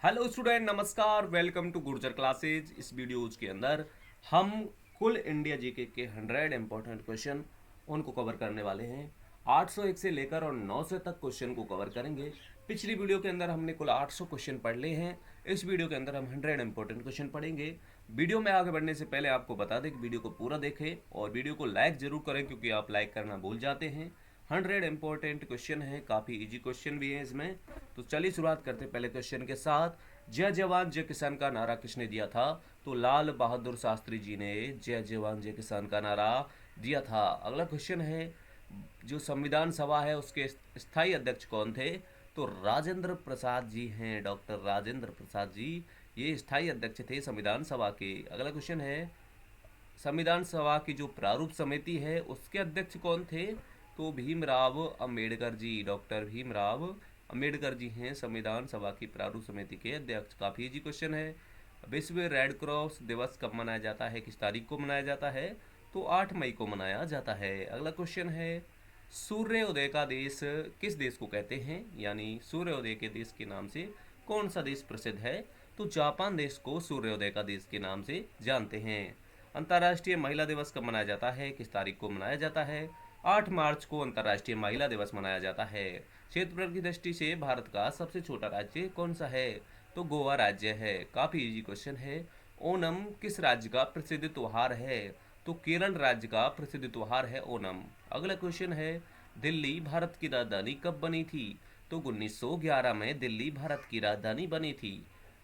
Hello student, नमस्कार। Welcome to Gurjar classes. इस videos के अंदर हम कुल इंडिया जीके के 100 इंपॉर्टेंट क्वेश्चन उनको कवर करने वाले हैं। 801 से लेकर और 900 तक क्वेश्चन को कवर करेंगे। पिछली वीडियो के अंदर हमने कुल 800 क्वेश्चन पढ़ लिए हैं। इस वीडियो के अंदर हम 100 इंपॉर्टेंट क्वेश्चन पढ़ेंगे। वीडियो में आगे बढ़ने से पहले आपको बता दें कि वीडियो को पूरा देखें और वीडियो को लाइक जरूर करें, क्योंकि आप लाइक करना भूल जाते हैं। 100 इंपॉर्टेंट क्वेश्चन है, काफ़ी इजी क्वेश्चन भी है इसमें। तो चलिए शुरुआत करते हैं पहले क्वेश्चन के साथ। जय जवान जय किसान का नारा किसने दिया था? तो लाल बहादुर शास्त्री जी ने जय जवान जय किसान का नारा दिया था। अगला क्वेश्चन है, जो संविधान सभा है उसके स्थायी अध्यक्ष कौन थे? तो राजेंद्र प्रसाद जी हैं, डॉक्टर राजेंद्र प्रसाद जी ये स्थायी अध्यक्ष थे संविधान सभा के। अगला क्वेश्चन है, संविधान सभा की जो प्रारूप समिति है उसके अध्यक्ष कौन थे? तो भीमराव अंबेडकर जी, डॉक्टर भीमराव अंबेडकर जी हैं संविधान सभा की प्रारूप समिति के अध्यक्ष। काफ़ी इजी क्वेश्चन है। विश्व रेड क्रॉस दिवस कब मनाया जाता है, किस तारीख को मनाया जाता है? तो 8 मई को मनाया जाता है। अगला क्वेश्चन है, सूर्योदय का देश किस देश को कहते हैं, यानी सूर्योदय के देश के नाम से कौन सा देश प्रसिद्ध है? तो जापान देश को सूर्योदय का देश के नाम से जानते हैं। अंतर्राष्ट्रीय महिला दिवस कब मनाया जाता है, किस तारीख को मनाया जाता है? 8 मार्च को अंतर्राष्ट्रीय महिला दिवस मनाया जाता है। क्षेत्रफल की दृष्टि से भारत का सबसे छोटा राज्य कौन सा है? तो गोवा राज्य है। काफ़ी इजी क्वेश्चन है। ओणम किस राज्य का प्रसिद्ध त्योहार है? तो केरल राज्य का प्रसिद्ध त्योहार है ओणम। अगला क्वेश्चन है, दिल्ली भारत की राजधानी कब बनी थी? तो 1911 में दिल्ली भारत की राजधानी बनी थी।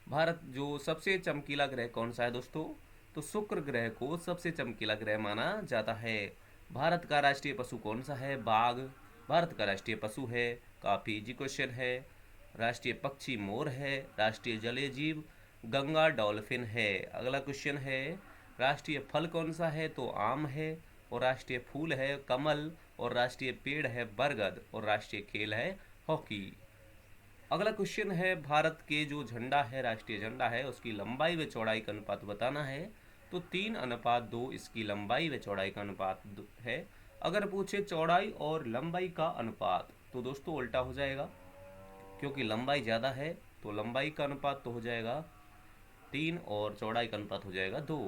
भारत जो सबसे चमकीला ग्रह कौन सा है दोस्तों? तो शुक्र ग्रह को सबसे चमकीला ग्रह माना जाता है। भारत का राष्ट्रीय पशु कौन सा है? बाघ भारत का राष्ट्रीय पशु है। काफ़ी इजी क्वेश्चन है। राष्ट्रीय पक्षी मोर है। राष्ट्रीय जलीय जीव गंगा डॉल्फिन है। अगला क्वेश्चन है, राष्ट्रीय फल कौन सा है? तो आम है। और राष्ट्रीय फूल है कमल। और राष्ट्रीय पेड़ है बरगद। और राष्ट्रीय खेल है हॉकी। अगला क्वेश्चन है, भारत के जो झंडा है, राष्ट्रीय झंडा है, उसकी लंबाई व चौड़ाई का अनुपात बताना है। तो 3:2 इसकी लंबाई व चौड़ाई का अनुपात है। अगर पूछे चौड़ाई और लंबाई का अनुपात तो दोस्तों उल्टा हो जाएगा, क्योंकि लंबाई ज़्यादा है तो लंबाई का अनुपात तो हो जाएगा 3 और चौड़ाई का अनुपात हो जाएगा 2।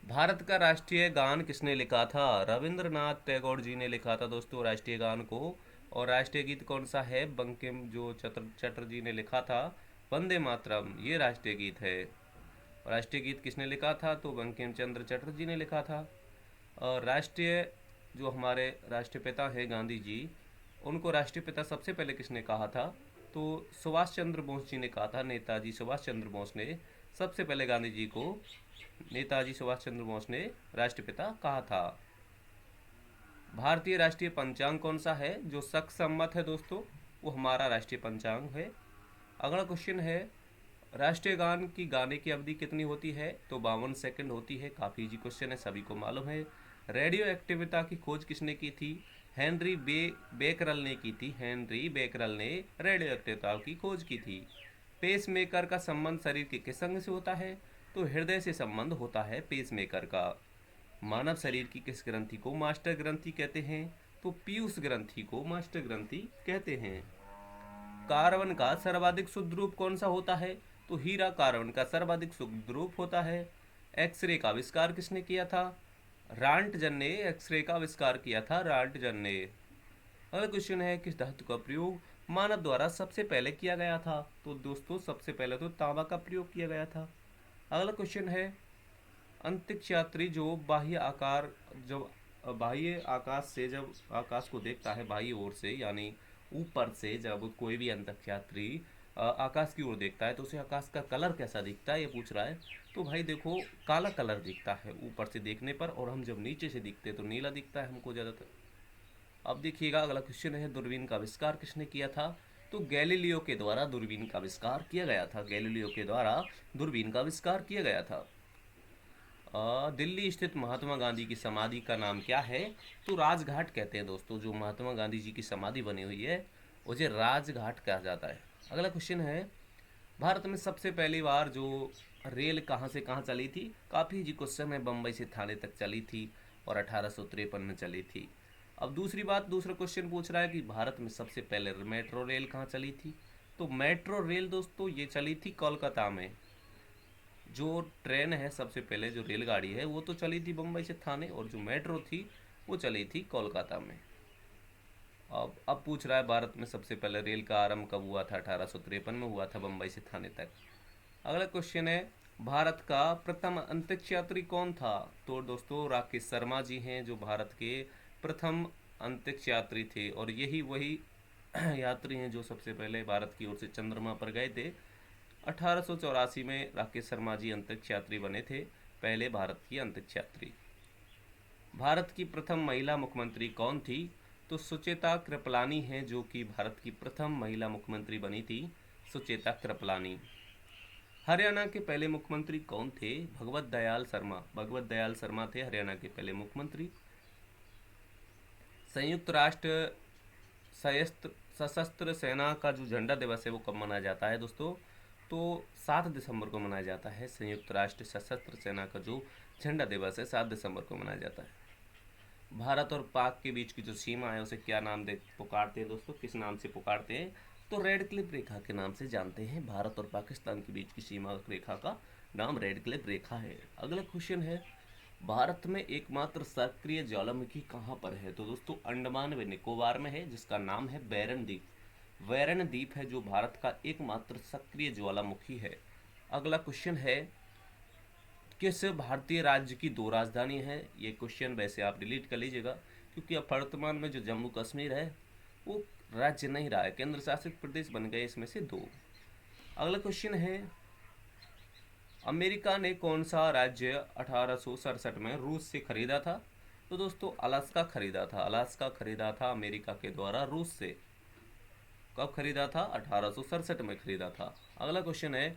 भारत का राष्ट्रीय गान किसने लिखा था? रविंद्रनाथ टैगोर जी ने लिखा था दोस्तों राष्ट्रीय गान को। और राष्ट्रीय गीत कौन सा है? बंकिम जो चटर्जी ने लिखा था वंदे मातरम, ये राष्ट्रीय गीत है। राष्ट्रीय गीत किसने लिखा था? तो बंकिम चंद्र चटर्जी ने लिखा था। और राष्ट्रीय जो हमारे राष्ट्रपिता हैं गांधी जी, उनको राष्ट्रपिता सबसे पहले किसने कहा था? तो सुभाष चंद्र बोस जी ने कहा था। नेताजी सुभाष चंद्र बोस ने सबसे पहले गांधी जी को नेताजी सुभाष चंद्र बोस ने राष्ट्रपिता कहा था। भारतीय राष्ट्रीय पंचांग कौन सा है? जो शक सम्मत है दोस्तों, वो हमारा राष्ट्रीय पंचांग है। अगला क्वेश्चन है, राष्ट्रीय गान की गाने की अवधि कितनी होती है? तो 52 सेकंड होती है। काफ़ी इजी क्वेश्चन है, सभी को मालूम है। रेडियो एक्टिविटा की खोज किसने की थी? हेनरी बेकरल ने की थी। हेनरी बेकरल ने रेडियो एक्टिविटा की खोज की थी। पेस मेकर का संबंध शरीर के किस अंग से होता है? तो हृदय से संबंध होता है पेस मेकर का। मानव शरीर की किस ग्रंथि को मास्टर ग्रंथि कहते हैं? तो पीयूष ग्रंथि को मास्टर ग्रंथि कहते हैं। कार्बन का सर्वाधिक शुद्ध रूप कौन सा होता है? तो हीरा कार्बन का सर्वाधिक शुद्ध रूप होता है। एक्सरे का आविष्कार किसने किया था? रांटजन ने एक्सरे का आविष्कार किया था, रांटजन ने। अगला क्वेश्चन है, किस धातु का प्रयोग मानव द्वारा सबसे पहले किया गया था? तो दोस्तों सबसे पहले तो तांबा का प्रयोग किया गया था। अगला क्वेश्चन है, अंतरिक्ष यात्री जो बाह्य आकाश से जब आकाश को देखता है बाह्य ओर से, यानी ऊपर से जब कोई भी अंतरिक्ष यात्री आकाश की ओर देखता है तो उसे आकाश का कलर कैसा दिखता है, ये पूछ रहा है। तो भाई देखो, काला कलर दिखता है ऊपर से देखने पर, और हम जब नीचे से दिखते हैं तो नीला दिखता है हमको ज़्यादातर। अब देखिएगा अगला क्वेश्चन है, दूरबीन का आविष्कार किसने किया था? तो गैलीलियो के द्वारा दूरबीन का आविष्कार किया गया था। गैलीलियो के द्वारा दूरबीन का आविष्कार किया गया था। दिल्ली स्थित महात्मा गांधी की समाधि का नाम क्या है? तो राजघाट कहते हैं दोस्तों। जो महात्मा गांधी जी की समाधि बनी हुई है उसे राजघाट कहा जाता है। अगला क्वेश्चन है, भारत में सबसे पहली बार जो रेल कहाँ से कहाँ चली थी? काफ़ी जी क्वेश्चन है। बम्बई से थाने तक चली थी और 1853 में चली थी। अब दूसरा क्वेश्चन पूछ रहा है कि भारत में सबसे पहले मेट्रो रेल कहाँ चली थी? तो मेट्रो रेल दोस्तों ये चली थी कोलकाता में। जो ट्रेन है सबसे पहले जो रेलगाड़ी है वो तो चली थी बम्बई से थाने, और जो मेट्रो थी वो चली थी कोलकाता में। अब पूछ रहा है भारत में सबसे पहले रेल का आरंभ कब हुआ था? 1853 में हुआ था, बम्बई से थाने तक। अगला क्वेश्चन है, भारत का प्रथम अंतरिक्ष यात्री कौन था? तो दोस्तों राकेश शर्मा जी हैं जो भारत के प्रथम अंतरिक्ष यात्री थे, और यही वही यात्री हैं जो सबसे पहले भारत की ओर से चंद्रमा पर गए थे। 1884 में राकेश शर्मा जी अंतरिक्ष यात्री बने थे, पहले भारत की अंतरिक्ष यात्री। भारत की प्रथम महिला मुख्यमंत्री कौन थी? तो सुचेता कृपलानी हैं जो कि भारत की प्रथम महिला मुख्यमंत्री बनी थी, सुचेता कृपलानी। हरियाणा के पहले मुख्यमंत्री कौन थे? भगवत दयाल शर्मा। भगवत दयाल शर्मा थे हरियाणा के पहले मुख्यमंत्री। संयुक्त राष्ट्र सशस्त्र सेना का जो झंडा दिवस है वो कब मनाया जाता है दोस्तों? तो 7 दिसंबर को मनाया जाता है। संयुक्त राष्ट्र सशस्त्र सेना का जो झंडा दिवस है 7 दिसंबर को मनाया जाता है। भारत और पाक के बीच की जो सीमा है उसे क्या नाम दे पुकारते हैं दोस्तों? किस नाम से पुकारते हैं? तो रेड क्लिफ रेखा के नाम से जानते हैं। भारत और पाकिस्तान के बीच की सीमा रेखा का नाम रेड क्लिफ रेखा है। अगला क्वेश्चन है, भारत में एकमात्र सक्रिय ज्वालामुखी कहाँ पर है? तो दोस्तों अंडमान व निकोबार में है, जिसका नाम है बैरन द्वीप। बैरन द्वीप है जो भारत का एकमात्र सक्रिय ज्वालामुखी है। अगला क्वेश्चन है, किस भारतीय राज्य की 2 राजधानी है? ये क्वेश्चन वैसे आप डिलीट कर लीजिएगा, क्योंकि अब वर्तमान में जो जम्मू कश्मीर है वो राज्य नहीं रहा है, केंद्र शासित प्रदेश बन गए इसमें से 2। अगला क्वेश्चन है, अमेरिका ने कौन सा राज्य 1867 में रूस से खरीदा था? तो दोस्तों अलास्का खरीदा था। अलास्का खरीदा था अमेरिका के द्वारा रूस से। कब खरीदा था? 1867 में खरीदा था। अगला क्वेश्चन है,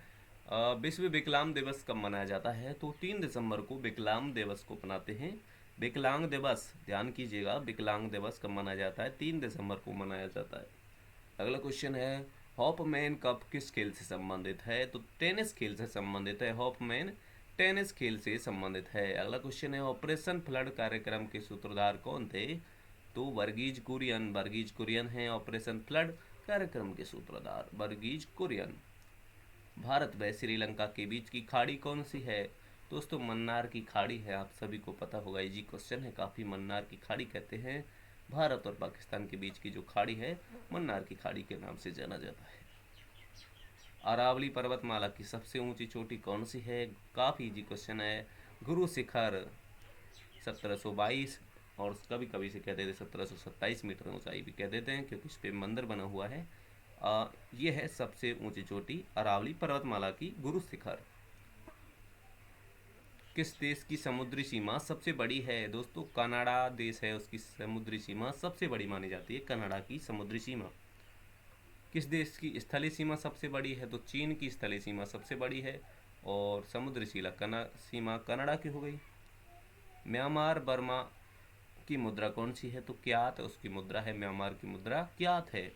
विश्व विकलांग दिवस कब मनाया जाता है? तो 3 दिसंबर को विकलांग दिवस को मनाते हैं। विकलांग दिवस, ध्यान कीजिएगा, विकलांग दिवस कब मनाया जाता है? 3 दिसंबर को मनाया जाता है। अगला क्वेश्चन है, हॉपमैन कप किस खेल से संबंधित है? तो टेनिस खेल से संबंधित है। हॉपमैन टेनिस खेल से संबंधित है। अगला क्वेश्चन है, ऑपरेशन फ्लड कार्यक्रम के सूत्रधार कौन थे? तो वर्गीज कुरियन। वर्गीज कुरियन हैं ऑपरेशन फ्लड कार्यक्रम के सूत्रधार, वर्गीज कुरियन। भारत व श्रीलंका के बीच की खाड़ी कौन सी है? दोस्तों मन्नार की खाड़ी है, आप सभी को पता होगा, इजी क्वेश्चन है काफ़ी। मन्नार की खाड़ी कहते हैं। भारत और पाकिस्तान के बीच की जो खाड़ी है मन्नार की खाड़ी के नाम से जाना जाता है। अरावली पर्वतमाला की सबसे ऊंची चोटी कौन सी है? काफ़ी इजी क्वेश्चन है, गुरु शिखर। 1722 और कभी कभी इसे कह देते 1727 मीटर ऊंचाई भी कह देते हैं, क्योंकि इस पर मंदिर बना हुआ है। ये है सबसे ऊंची चोटी अरावली पर्वतमाला की, गुरु शिखर। किस देश की समुद्री सीमा सबसे बड़ी है? दोस्तों कनाडा देश है, उसकी समुद्री सीमा सबसे बड़ी मानी जाती है, कनाडा की समुद्री सीमा। किस देश की स्थलीय सीमा सबसे बड़ी है? तो चीन की स्थलीय सीमा सबसे बड़ी है, और समुद्री सीमा कनाडा की हो गई। म्यांमार बर्मा की मुद्रा कौन सी है? तो क्यात उसकी मुद्रा है, म्यांमार की मुद्रा क्यात है।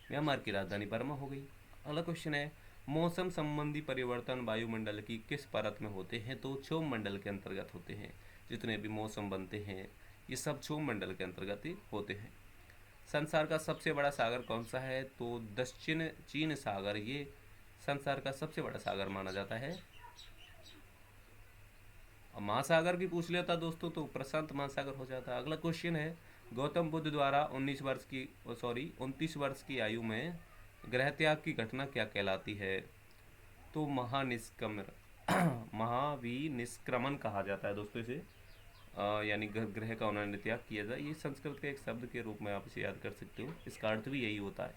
म्यांमार की राजधानी बर्मा हो गई। अगला क्वेश्चन है, मौसम संबंधी परिवर्तन वायुमंडल की किस परत में होते हैं? तो क्षोभ मंडल के अंतर्गत होते हैं। जितने भी मौसम बनते हैं ये सब क्षोभ मंडल के अंतर्गत ही होते हैं। संसार का सबसे बड़ा सागर कौन सा है? तो दक्षिण चीन सागर, ये संसार का सबसे बड़ा सागर माना जाता है। महासागर भी पूछ लेता दोस्तों तो प्रशांत महासागर हो जाता। अगला क्वेश्चन है, गौतम बुद्ध द्वारा 29 वर्ष की आयु में ग्रह त्याग की घटना क्या कहलाती है? तो महाविनिष्क्रमण कहा जाता है दोस्तों इसे, यानी ग्रह का उन्होंने त्याग किया जाए। ये संस्कृत के एक शब्द के रूप में आप इसे याद कर सकते हो, इसका अर्थ भी यही होता है।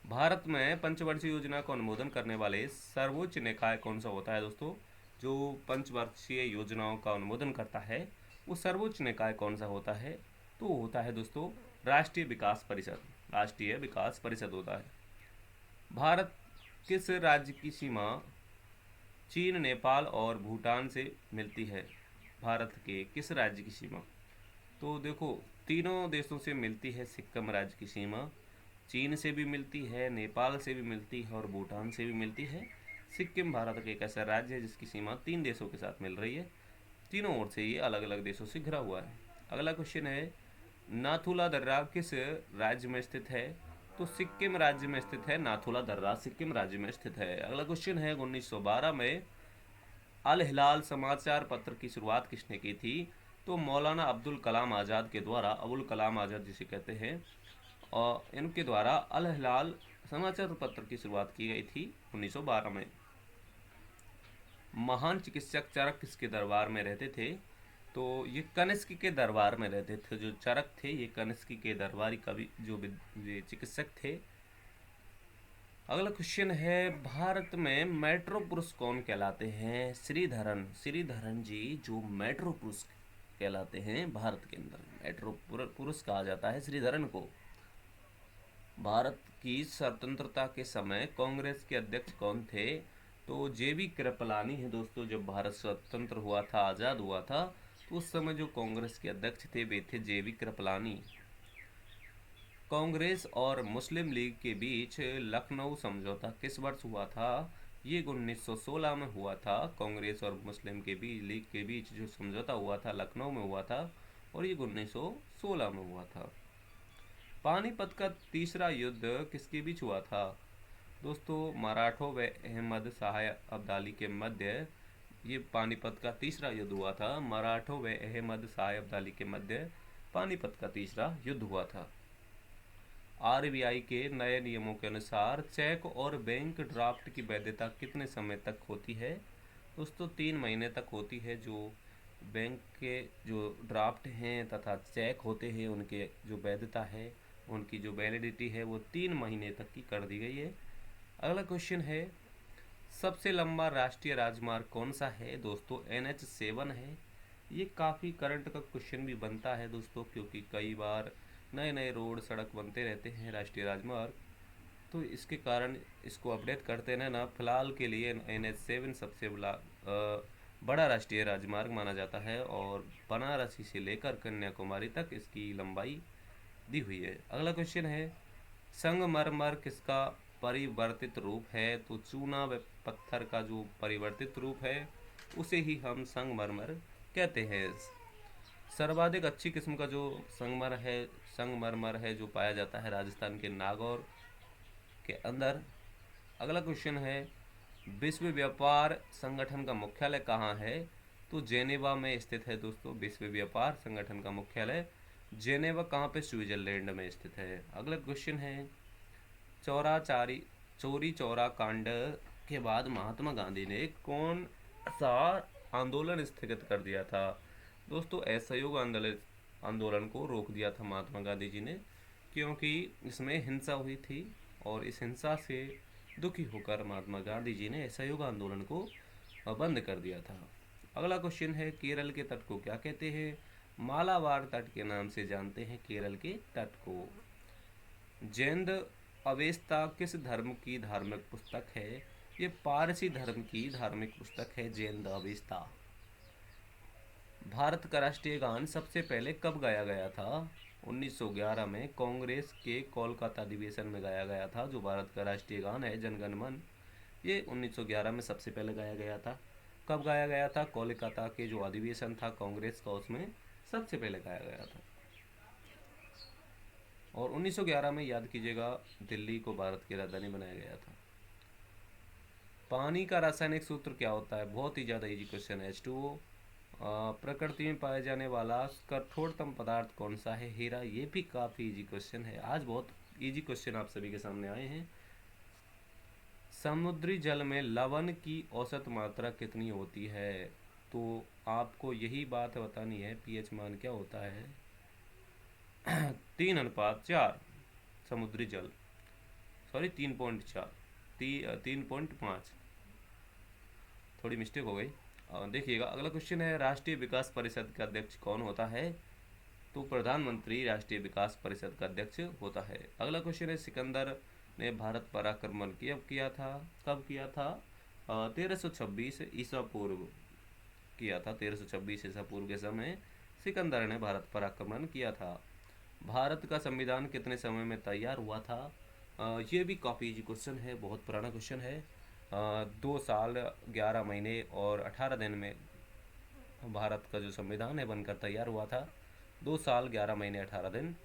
भारत में पंचवर्षीय योजना का अनुमोदन करने वाले सर्वोच्च निकाय कौन सा होता है? दोस्तों जो पंचवर्षीय योजनाओं का अनुमोदन करता है वो सर्वोच्च निकाय कौन सा होता है? तो होता है दोस्तों राष्ट्रीय विकास परिषद। राष्ट्रीय विकास परिषद होता है। भारत किस राज्य की सीमा चीन, नेपाल और भूटान से मिलती है? भारत के किस राज्य की सीमा? तो देखो तीनों देशों से मिलती है। सिक्किम राज्य की सीमा चीन से भी मिलती है, नेपाल से भी मिलती है और भूटान से भी मिलती है। सिक्किम भारत का एक ऐसा राज्य है जिसकी सीमा 3 देशों के साथ मिल रही है। तीनों ओर से ये अलग अलग देशों से घिरा हुआ है। अगला क्वेश्चन है, नाथुला दर्रा किस राज्य में स्थित है? तो सिक्किम राज्य में स्थित है। नाथुला दर्रा सिक्किम राज्य में स्थित है। अगला क्वेश्चन है, 1912 में अल हिलाल समाचार पत्र की शुरुआत किसने की थी? तो मौलाना अब्दुल कलाम आज़ाद के द्वारा, अबुल कलाम आज़ाद जिसे कहते हैं, और इनके द्वारा अल हिलाल समाचार पत्र की शुरुआत की गई थी 1912 में। महान चिकित्सक चरक किसके दरबार में रहते थे? तो ये कनिष्क के दरबार में रहते थे। जो चरक थे ये कनिष्क के दरबारी कवि जो ये चिकित्सक थे। अगला क्वेश्चन है, भारत में मेट्रो पुरुष कौन कहलाते हैं? श्रीधरन, श्रीधरन जी जो मेट्रो पुरुष कहलाते हैं भारत के अंदर, मेट्रो पुरुष कहा जाता है श्रीधरन को। भारत की स्वतंत्रता के समय कांग्रेस के अध्यक्ष कौन थे? तो जेबी कृपलानी है दोस्तों। जब भारत स्वतंत्र हुआ था, आज़ाद हुआ था, तो उस समय जो कांग्रेस के अध्यक्ष थे वे थे जेबी कृपलानी। कांग्रेस और मुस्लिम लीग के बीच लखनऊ समझौता किस वर्ष हुआ था? ये 1916 में हुआ था। कांग्रेस और मुस्लिम के बीच, लीग के बीच जो समझौता हुआ था लखनऊ में हुआ था, और ये 1916 में हुआ था। पानीपत का तीसरा युद्ध किसके बीच हुआ था? दोस्तों मराठों व अहमद शाह अब्दाली के मध्य ये पानीपत का तीसरा युद्ध हुआ था। मराठों व अहमद शाह अब्दाली के मध्य पानीपत का तीसरा युद्ध हुआ था। आरबीआई के नए नियमों के अनुसार चेक और बैंक ड्राफ्ट की वैधता कितने समय तक होती है? दोस्तों 3 महीने तक होती है। जो बैंक के जो ड्राफ्ट हैं तथा चेक होते हैं उनके जो वैधता है, उनकी जो वैलिडिटी है वो 3 महीने तक की कर दी गई है। अगला क्वेश्चन है, सबसे लंबा राष्ट्रीय राजमार्ग कौन सा है? दोस्तों NH7 है। ये काफ़ी करंट का क्वेश्चन भी बनता है दोस्तों, क्योंकि कई बार नए नए रोड सड़क बनते रहते हैं राष्ट्रीय राजमार्ग, तो इसके कारण इसको अपडेट करते रहना। फिलहाल के लिए NH7 सबसे बड़ा राष्ट्रीय राजमार्ग माना जाता है, और बनारसी से लेकर कन्याकुमारी तक इसकी लंबाई दी हुई है। अगला क्वेश्चन है, संगमरमर किसका परिवर्तित रूप है? तो चूना व पत्थर का जो परिवर्तित रूप है उसे ही हम संगमरमर कहते हैं। सर्वाधिक अच्छी किस्म का जो संगमरमर है जो पाया जाता है राजस्थान के नागौर के अंदर। अगला क्वेश्चन है, विश्व व्यापार संगठन का मुख्यालय कहाँ है? तो जेनेवा में स्थित है दोस्तों। विश्व व्यापार संगठन का मुख्यालय जेनेवा कहाँ पे? स्विट्जरलैंड में स्थित है। अगला क्वेश्चन है, चौरी चौरा कांड के बाद महात्मा गांधी ने कौन सा आंदोलन स्थगित कर दिया था? दोस्तों असहयोग आंदोलन को रोक दिया था महात्मा गांधी जी ने, क्योंकि इसमें हिंसा हुई थी, और इस हिंसा से दुखी होकर महात्मा गांधी जी ने असहयोग आंदोलन को बंद कर दिया था। अगला क्वेश्चन है, केरल के तट को क्या कहते हैं? मालाबार तट के नाम से जानते हैं केरल के तट को। जैन अवेस्ता किस धर्म की धार्मिक पुस्तक है? ये पारसी धर्म की धार्मिक पुस्तक है जैन अवेस्ता। भारत का राष्ट्रीय गान सबसे पहले कब गाया गया था? 1911 में कांग्रेस के कोलकाता अधिवेशन में गाया गया था। जो भारत का राष्ट्रीय गान है जनगण मन, ये 1911 में सबसे पहले गाया गया था। कब गाया गया था? कोलकाता के जो अधिवेशन था कांग्रेस का, उसमें सबसे पहले गाया गया था। और 1911 में याद कीजिएगा दिल्ली को भारत की राजधानी बनाया गया था। पानी का रासायनिक सूत्र क्या होता है? बहुत ही ज़्यादा इजी क्वेश्चन है। H2O। प्रकृति में पाए जाने वाला कठोरतम पदार्थ कौन सा है? हीरा। ये भी काफ़ी इजी क्वेश्चन है। आज बहुत इजी क्वेश्चन आप सभी के सामने आए हैं। समुद्री जल में लवण की औसत मात्रा कितनी होती है? तो आपको यही बात बतानी है, pH मान क्या होता है? 3:4 समुद्री जल, सॉरी 3.4, 3.5, थोड़ी मिस्टेक हो गई। देखिएगा अगला क्वेश्चन है, राष्ट्रीय विकास परिषद का अध्यक्ष कौन होता है? तो प्रधानमंत्री राष्ट्रीय विकास परिषद का अध्यक्ष होता है। अगला क्वेश्चन है, सिकंदर ने भारत पर आक्रमण कब किया था? 1326 ईसा पूर्व किया था। 1326 ईसा पूर्व के समय सिकंदर ने भारत पर आक्रमण किया था। भारत का संविधान कितने समय में तैयार हुआ था? ये भी काफ़ी इजी क्वेश्चन है, बहुत पुराना क्वेश्चन है। 2 साल 11 महीने और 18 दिन में भारत का जो संविधान है बनकर तैयार हुआ था। 2 साल 11 महीने 18 दिन।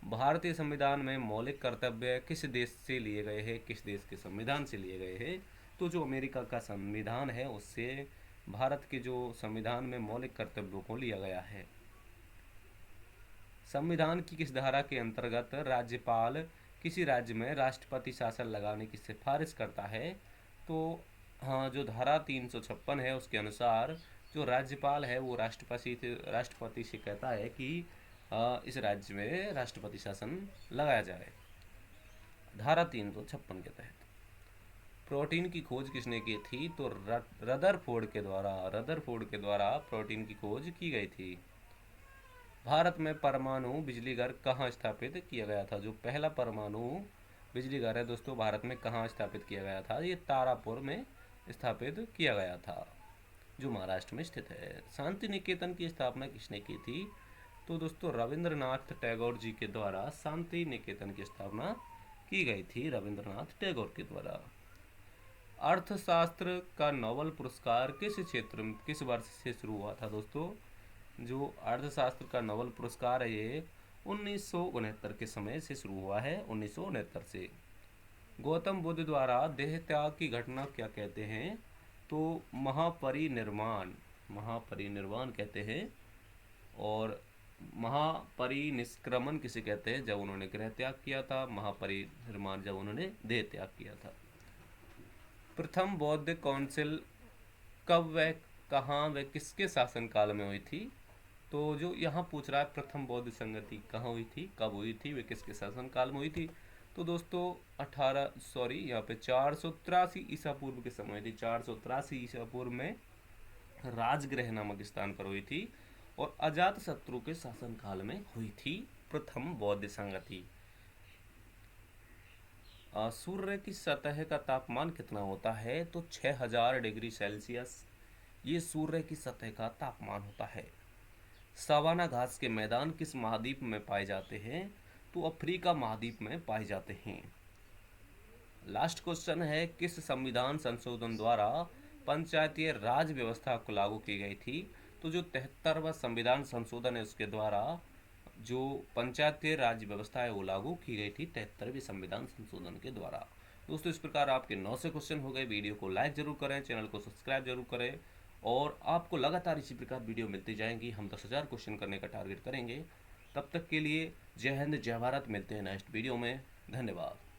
भारतीय संविधान में मौलिक कर्तव्य किस देश से लिए गए हैं, किस देश के संविधान से लिए गए हैं? तो जो अमेरिका का संविधान है उससे भारत के जो संविधान में मौलिक कर्तव्यों को लिया गया है। संविधान की किस धारा के अंतर्गत राज्यपाल किसी राज्य में राष्ट्रपति शासन लगाने की सिफारिश करता है? तो हाँ, जो धारा 356 है उसके अनुसार जो राज्यपाल है वो राष्ट्रपति से कहता है कि इस राज्य में राष्ट्रपति शासन लगाया जाए। धारा 356 के तहत प्रोटीन की खोज किसने की थी? तो रदरफोर्ड के द्वारा प्रोटीन की खोज की गई थी। भारत में परमाणु बिजली घर कहाँ स्थापित किया गया था? जो पहला परमाणु बिजली घर है दोस्तों भारत में कहाँ स्थापित किया गया था? ये तारापुर में स्थापित किया गया था, जो महाराष्ट्र में स्थित है। शांति निकेतन की स्थापना किसने की थी? तो दोस्तों रविंद्रनाथ टैगोर जी के द्वारा शांति निकेतन की स्थापना की गई थी, रविंद्रनाथ टैगोर के द्वारा। अर्थशास्त्र का नोबेल पुरस्कार किस वर्ष से शुरू हुआ था? दोस्तों जो अर्थशास्त्र का नोबेल पुरस्कार है ये 1969 के समय से शुरू हुआ है, 1969 से। गौतम बुद्ध द्वारा देह त्याग की घटना क्या कहते हैं? तो महापरिनिर्वाण कहते हैं। और महापरिनिष्क्रमण किसे कहते हैं? जब उन्होंने गृह त्याग किया था। महापरिनिर्वाण जब उन्होंने देह त्याग किया था। प्रथम बौद्ध काउंसिल कब व कहाँ व किसके शासनकाल में हुई थी? तो जो यहाँ पूछ रहा है प्रथम बौद्ध संगति कहाँ हुई थी, कब हुई थी, वे किसके शासनकाल में हुई थी? तो दोस्तों 483 ईसा पूर्व के समय थी। 483 ईसा पूर्व में राजगृह नामक स्थान पर हुई थी और अजातशत्रु के शासनकाल में हुई थी प्रथम बौद्ध संगति। सूर्य की सतह का तापमान कितना होता है? तो 6000 डिग्री सेल्सियस ये सूर्य की सतह का तापमान होता है। सवाना घास के मैदान किस महाद्वीप में पाए जाते हैं? तो अफ्रीका महाद्वीप में पाए जाते हैं। लास्ट क्वेश्चन है, किस संविधान संशोधन द्वारा पंचायती राज व्यवस्था को लागू की गई थी? तो जो 73वां संविधान संशोधन है उसके द्वारा जो पंचायती राज व्यवस्था है वो लागू की गई थी 73वें संविधान संशोधन के द्वारा। दोस्तों इस प्रकार आपके 9 से क्वेश्चन हो गए। वीडियो को लाइक जरूर करें, चैनल को सब्सक्राइब जरूर करें और आपको लगातार इसी प्रकार वीडियो मिलती जाएंगी। हम 10,000 क्वेश्चन करने का टारगेट करेंगे। तब तक के लिए जय हिंद, जय भारत। मिलते हैं नेक्स्ट वीडियो में। धन्यवाद।